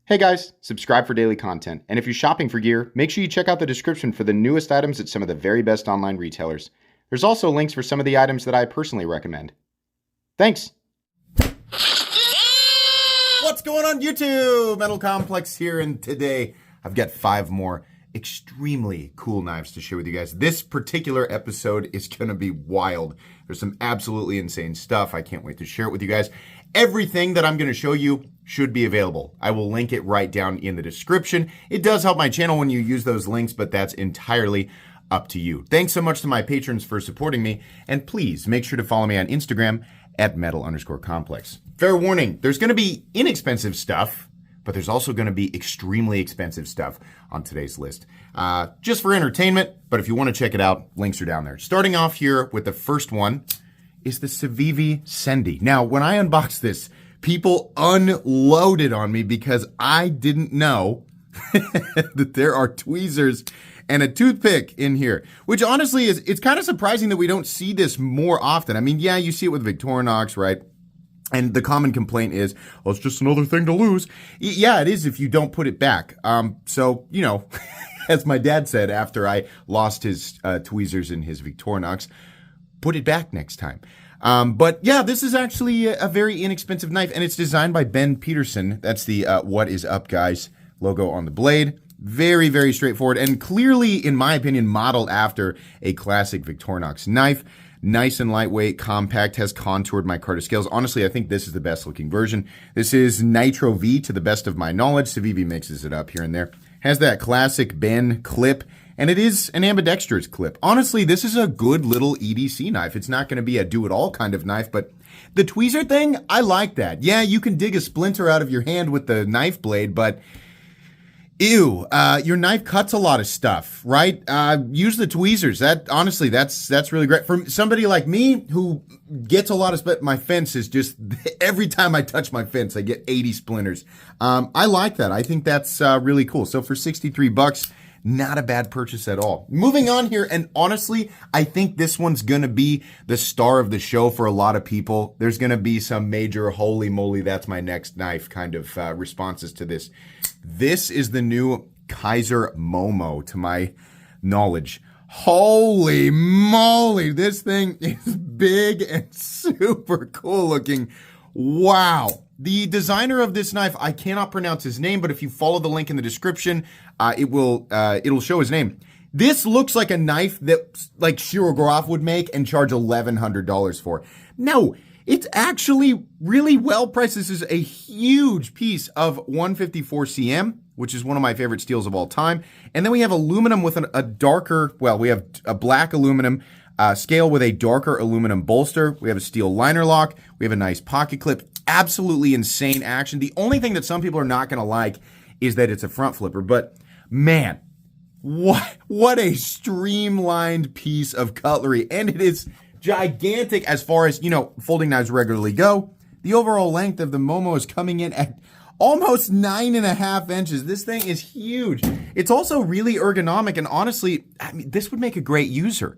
Hey guys, subscribe for daily content. And if you're shopping for gear, make sure you check out the description for the newest items at some of the very best online retailers. There's also links for some of the items that I personally recommend. Thanks! What's going on YouTube? Metal Complex here, and today I've got 5 more extremely cool knives to share with you guys. This particular episode is going to be wild. There's some absolutely insane stuff. I can't wait to share it with you guys. Everything that I'm going to show you should be available. I will link it right down in the description. It does help my channel when you use those links, but that's entirely up to you. Thanks so much to my patrons for supporting me, and please make sure to follow me on Instagram at metal_complex. Fair warning, there's going to be inexpensive stuff, but there's also going to be extremely expensive stuff on today's list. Just for entertainment, but if you want to check it out, links are down there. Starting off here with the first one is the CIVI Sendy. Now, when I unboxed this, people unloaded on me because I didn't know that there are tweezers and a toothpick in here, which honestly it's kind of surprising that we don't see this more often. I mean, yeah, you see it with Victorinox, right? And the common complaint is, well, it's just another thing to lose. Yeah, it is if you don't put it back. So, you know, as my dad said after I lost his tweezers in his Victorinox, put it back next time. But yeah, this is actually a very inexpensive knife, and it's designed by Ben Peterson. That's the What Is Up Guys logo on the blade. Very, very straightforward, and clearly, in my opinion, modeled after a classic Victorinox knife. Nice and lightweight, compact, has contoured micarta scales. Honestly, I think this is the best looking version. This is Nitro V to the best of my knowledge. CIVI mixes it up here and there. Has that classic Ben clip, and it is an ambidextrous clip. Honestly, this is a good little EDC knife. It's not going to be a do-it-all kind of knife, but the tweezer thing, I like that. Yeah, you can dig a splinter out of your hand with the knife blade, but ew, your knife cuts a lot of stuff, right? Use the tweezers. That honestly, that's really great. For somebody like me who gets a lot of my fence is just every time I touch my fence, I get 80 splinters. I like that. I think that's really cool. So for 63 bucks, not a bad purchase at all. Moving on here, and honestly, I think this one's gonna be the star of the show for a lot of people. There's gonna be some major holy moly, that's my next knife kind of responses to this. This is the new Kaiser Momo, to my knowledge. Holy moly, this thing is big and super cool looking. Wow. The designer of this knife, I cannot pronounce his name, but if you follow the link in the description, it'll show his name. This looks like a knife that like Shirogorov would make and charge $1,100 for. No, it's actually really well priced. This is a huge piece of 154 cm, which is one of my favorite steels of all time. And then we have aluminum with a darker, well, we have a black aluminum scale with a darker aluminum bolster. We have a steel liner lock. We have a nice pocket clip. Absolutely insane action. The only thing that some people are not going to like is that it's a front flipper, but man, what a streamlined piece of cutlery. And it is gigantic as far as, you know, folding knives regularly go. The overall length of the Momo is coming in at almost 9.5 inches. This thing is huge. It's also really ergonomic, and honestly, I mean, this would make a great user.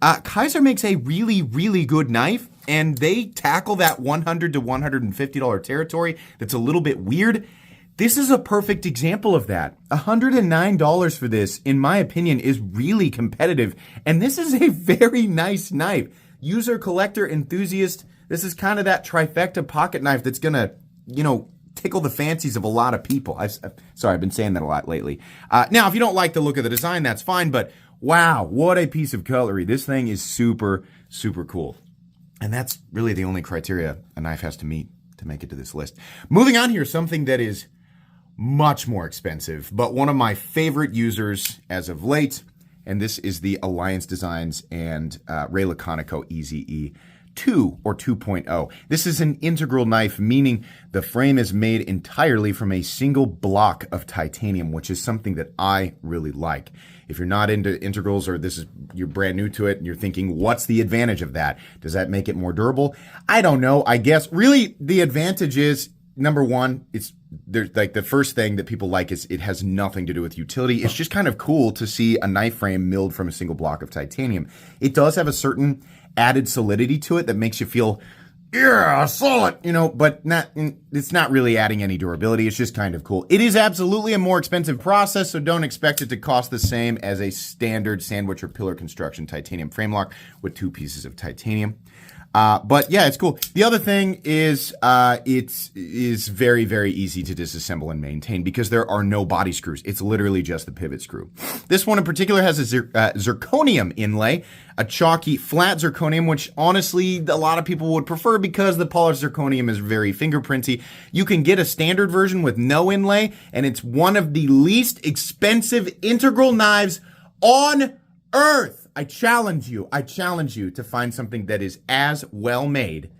Kaiser makes a really, really good knife, and they tackle that $100 to $150 territory that's a little bit weird. This is a perfect example of that. $109 for this, in my opinion, is really competitive, and this is a very nice knife. User, collector, enthusiast, this is kind of that trifecta pocket knife that's gonna, you know, tickle the fancies of a lot of people. Sorry, I've been saying that a lot lately. Now, if you don't like the look of the design, that's fine, but wow, what a piece of cutlery. This thing is super, super cool. And that's really the only criteria a knife has to meet to make it to this list. Moving on here, something that is much more expensive, but one of my favorite users as of late, and this is the Alliance Designs and Ray Laconico EZE 2 or 2.0. This is an integral knife, meaning the frame is made entirely from a single block of titanium, which is something that I really like. If you're not into integrals, or you're brand new to it and you're thinking, what's the advantage of that? Does that make it more durable? I don't know. I guess really the advantage is, number one, there's like the first thing that people like is it has nothing to do with utility. It's just kind of cool to see a knife frame milled from a single block of titanium. It does have a certain added solidity to it that makes you feel yeah, I saw it, but it's not really adding any durability. It's just kind of cool. It is absolutely a more expensive process, so don't expect it to cost the same as a standard sandwich or pillar construction titanium frame lock with 2 pieces of titanium. But yeah, it's cool. The other thing is, it is very, very easy to disassemble and maintain because there are no body screws. It's literally just the pivot screw. This one in particular has a zirconium inlay, a chalky flat zirconium, which honestly a lot of people would prefer because the polished zirconium is very fingerprinty. You can get a standard version with no inlay, and it's one of the least expensive integral knives on earth. I challenge you to find something that is as well made,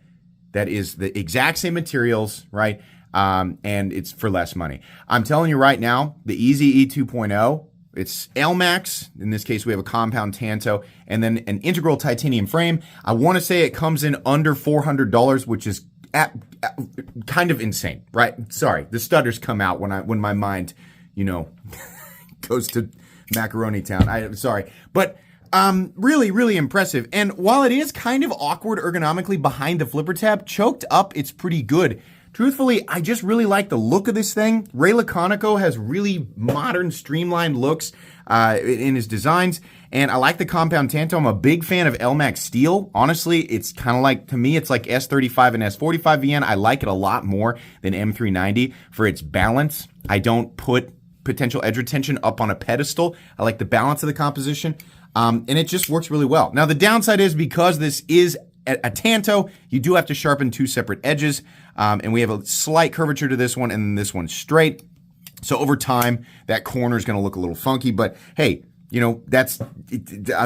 that is the exact same materials, right? And it's for less money. I'm telling you right now, the Easy E2.0, it's LMAX. In this case, we have a compound tanto and then an integral titanium frame. I want to say it comes in under $400, which is kind of insane, right? Sorry, the stutters come out when my mind, goes to macaroni town. I'm sorry, but really, really impressive. And while it is kind of awkward ergonomically behind the flipper tab, choked up, it's pretty good. Truthfully, I just really like the look of this thing. Ray Laconico has really modern, streamlined looks in his designs. And I like the compound tanto. I'm a big fan of LMAX steel. Honestly, it's kind of like, to me, it's like S35 and S45 VN. I like it a lot more than M390 for its balance. I don't put potential edge retention up on a pedestal. I like the balance of the composition. And it just works really well. Now, the downside is because this is a tanto, you do have to sharpen 2 separate edges. And we have a slight curvature to this one, and then this one's straight. So over time, that corner is going to look a little funky. But hey, that's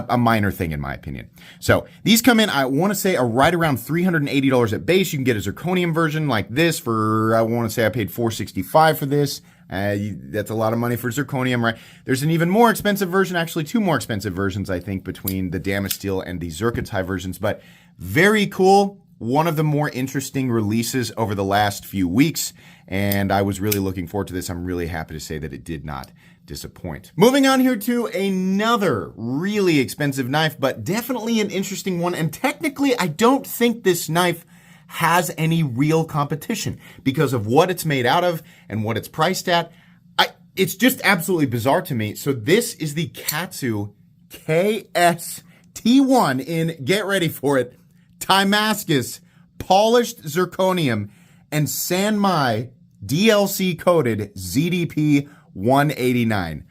a minor thing in my opinion. So these come in, I want to say, are right around $380 at base. You can get a zirconium version like this for, I want to say I paid $465 for this. That's a lot of money for zirconium, right? There's an even more expensive version, actually 2 more expensive versions, I think, between the Damasteel and the Zircotai versions, but very cool. One of the more interesting releases over the last few weeks, and I was really looking forward to this. I'm really happy to say that it did not disappoint. Moving on here to another really expensive knife, but definitely an interesting one, and technically I don't think this knife has any real competition because of what it's made out of and what it's priced at. It's just absolutely bizarre to me. So this is the KATU KST1 in, get ready for it, Damascus polished zirconium and Sanmai DLC coated ZDP 189.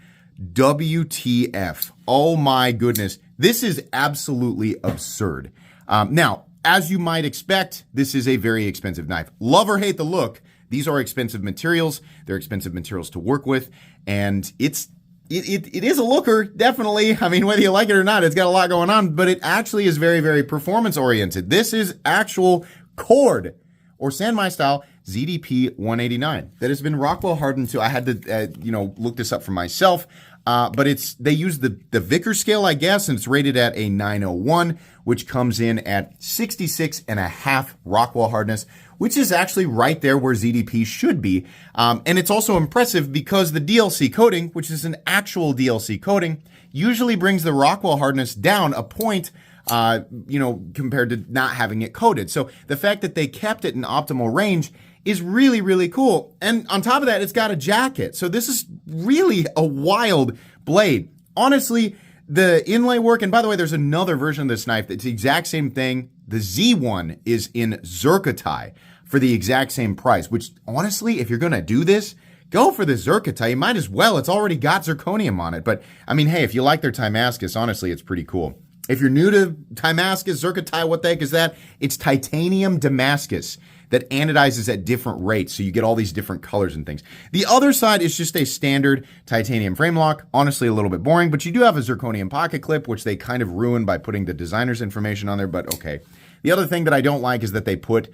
WTF. Oh my goodness. This is absolutely absurd. Now, as you might expect, this is a very expensive knife. Love or hate the look, these are expensive materials. They're expensive materials to work with, and it is a looker, definitely. I mean, whether you like it or not, it's got a lot going on, but it actually is very, very performance oriented. This is actual cord or Sanmai style ZDP 189 that has been Rockwell hardened to. I had to, look this up for myself. But they use the Vickers scale, I guess, and it's rated at a 901, which comes in at 66.5 Rockwell hardness, which is actually right there where ZDP should be. And it's also impressive because the DLC coating, which is an actual DLC coating, usually brings the Rockwell hardness down a point, compared to not having it coated. So the fact that they kept it in optimal range is really, really cool. And on top of that, it's got a jacket. So this is really a wild blade. Honestly, the inlay work, and by the way, there's another version of this knife that's the exact same thing. The Z1 is in Zircotai for the exact same price, which honestly, if you're going to do this, go for the Zircotai. You might as well. It's already got zirconium on it. But I mean, hey, if you like their Damascus, honestly, it's pretty cool. If you're new to Damascus, Zircotai, what the heck is that? It's titanium Damascus that anodizes at different rates, so you get all these different colors and things. The other side is just a standard titanium frame lock. Honestly, a little bit boring, but you do have a zirconium pocket clip, which they kind of ruined by putting the designer's information on there, but okay. The other thing that I don't like is that they put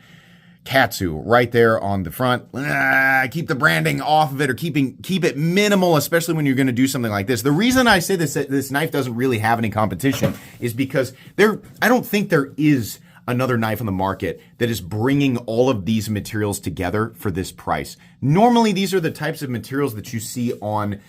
KATU right there on the front. Keep the branding off of it, or keep it minimal, especially when you're going to do something like this. The reason I say this knife doesn't really have any competition is because I don't think there is another knife on the market that is bringing all of these materials together for this price. Normally, these are the types of materials that you see on,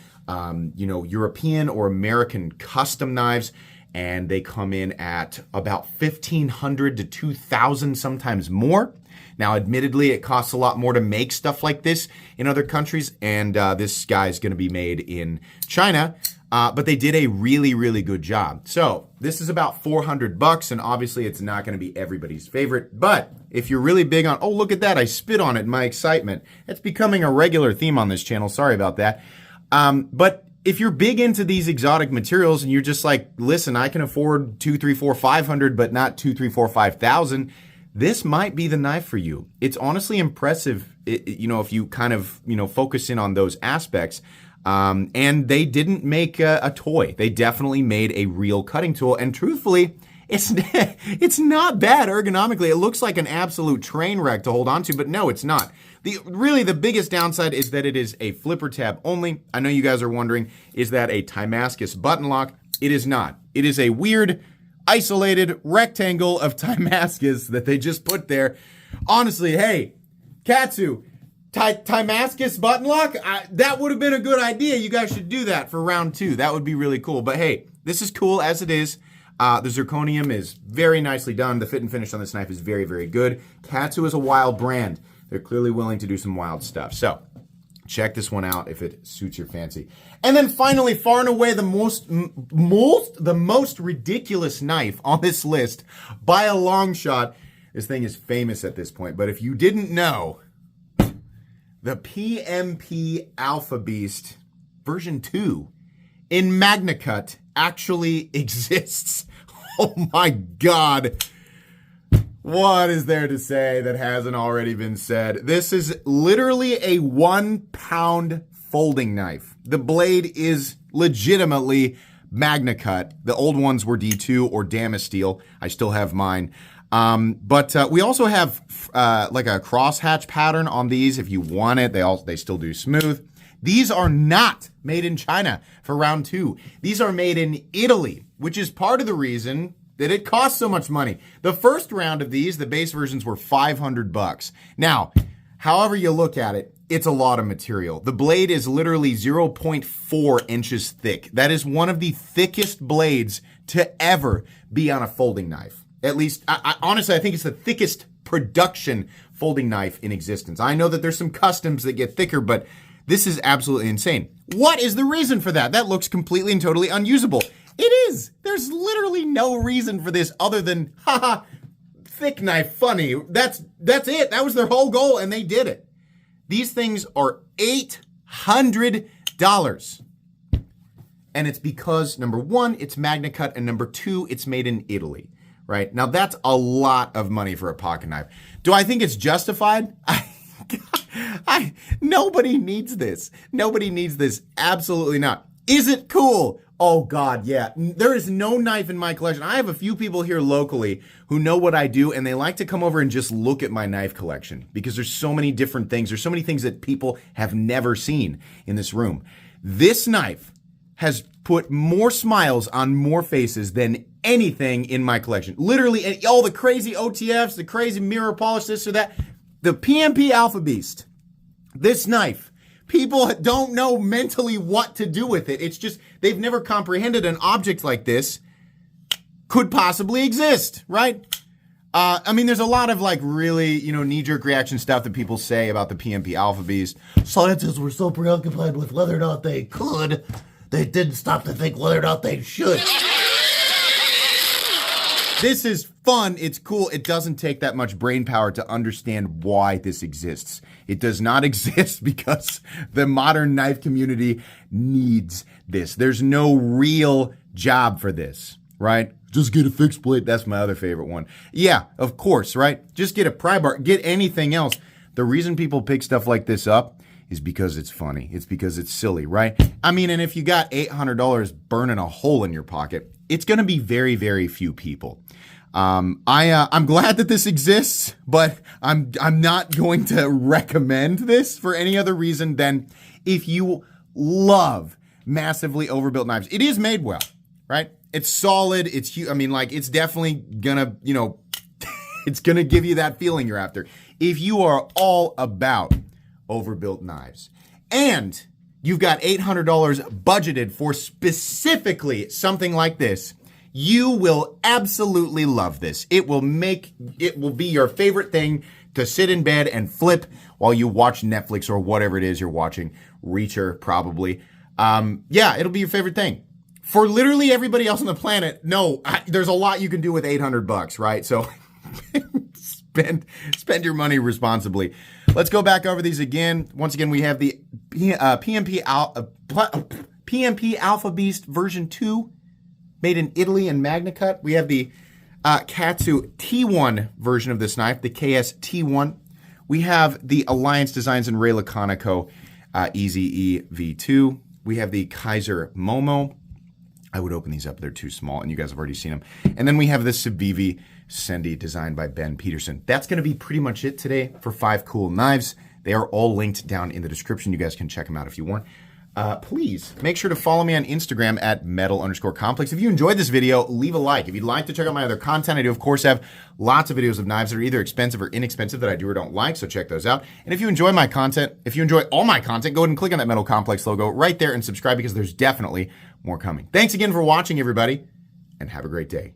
European or American custom knives. and they come in at about $1,500 to $2,000, sometimes more. Now, admittedly, it costs a lot more to make stuff like this in other countries, and this guy's going to be made in China, but they did a really, really good job. So this is about $400, and obviously it's not going to be everybody's favorite, but if you're really big on, oh, look at that, I spit on it in my excitement. It's becoming a regular theme on this channel. Sorry about that. But if you're big into these exotic materials and you're just like, listen, I can afford $200, $300, $400, $500, but not $2,000, $3,000, $4,000, $5,000, this might be the knife for you. It's honestly impressive, if you kind of, focus in on those aspects. And they didn't make a toy. They definitely made a real cutting tool. And truthfully, it's not bad ergonomically. It looks like an absolute train wreck to hold on to, but no, it's not. The biggest downside is that it is a flipper tab only. I know you guys are wondering, is that a Damascus button lock? It is not. It is a weird, isolated rectangle of Damascus that they just put there. Honestly, hey, KATU, Damascus button lock? That would have been a good idea. You guys should do that for round 2. That would be really cool. But hey, this is cool as it is. The zirconium is very nicely done. The fit and finish on this knife is very, very good. KATU is a wild brand. They're clearly willing to do some wild stuff. So check this one out if it suits your fancy. And then finally, far and away, the most ridiculous knife on this list by a long shot. This thing is famous at this point, but if you didn't know, the PMP Alpha Beast version 2 in MagnaCut actually exists. Oh my God. What is there to say that hasn't already been said? This is literally a 1-pound folding knife. The blade is legitimately MagnaCut. The old ones were D2 or Damasteel. I still have mine. But we also have like a crosshatch pattern on these. If you want it, they still do smooth. These are not made in China for round 2. These are made in Italy, which is part of the reason that it costs so much money. The first round of these, the base versions, were $500. Now, however you look at it, it's a lot of material. The blade is literally 0.4 inches thick. That is one of the thickest blades to ever be on a folding knife. At least, honestly, I think it's the thickest production folding knife in existence. I know that there's some customs that get thicker, but this is absolutely insane. What is the reason for that? That looks completely and totally unusable. It is. There's literally no reason for this other than, haha, thick knife, funny. That's it. That was their whole goal, and they did it. These things are $800. And it's because, number 1, it's MagnaCut, and number 2, it's made in Italy. Right? Now, that's a lot of money for a pocket knife. Do I think it's justified? Nobody needs this. Nobody needs this. Absolutely not. Is it cool? Oh, God, yeah. There is no knife in my collection. I have a few people here locally who know what I do, and they like to come over and just look at my knife collection because there's so many different things. There's so many things that people have never seen in this room. This knife has put more smiles on more faces than anything in my collection. Literally, all the crazy OTFs, the crazy mirror polish, this or that. The PMP Alpha Beast, this knife, people don't know mentally what to do with it. It's just, they've never comprehended an object like this could possibly exist, right? I mean, there's a lot of like really, knee-jerk reaction stuff that people say about the PMP Alpha Beast. Scientists were so preoccupied with whether or not they could, they didn't stop to think whether or not they should. This is fun. It's cool. It doesn't take that much brain power to understand why this exists. It does not exist because the modern knife community needs this. There's no real job for this, right? Just get a fixed blade. That's my other favorite one. Yeah, of course, right? Just get a pry bar. Get anything else. The reason people pick stuff like this up is because it's funny. It's because it's silly, right? I mean, and if you got $800 burning a hole in your pocket, it's going to be very, very few people. I'm glad that this exists, but I'm not going to recommend this for any other reason than if you love massively overbuilt knives. It is made well, right? It's solid. It's huge. I mean, like, it's definitely gonna, it's gonna give you that feeling you're after. If you are all about overbuilt knives and you've got $800 budgeted for specifically something like this, You will absolutely love this. It will be your favorite thing to sit in bed and flip while you watch Netflix or whatever it is you're watching. Reacher, probably. It'll be your favorite thing. For literally everybody else on the planet, there's a lot you can do with $800, right? So spend your money responsibly. Let's go back over these again. Once again, we have the PMP Alpha Beast version 2, made in Italy and Magna Cut. We have the KATU T1 version of this knife, the KS T1. We have the Alliance Designs and Ray Laconico EZE V2. We have the Kaiser Momo. I would open these up. They're too small, and you guys have already seen them. And then we have the CIVI Sendy, designed by Ben Peterson. That's going to be pretty much it today for 5 cool knives. They are all linked down in the description. You guys can check them out if you want. Please make sure to follow me on Instagram at metal_complex. If you enjoyed this video, leave a like. If you'd like to check out my other content, I do, of course, have lots of videos of knives that are either expensive or inexpensive that I do or don't like, so check those out. And if you enjoy my content, if you enjoy all my content, go ahead and click on that Metal Complex logo right there and subscribe, because there's definitely more coming. Thanks again for watching, everybody, and have a great day.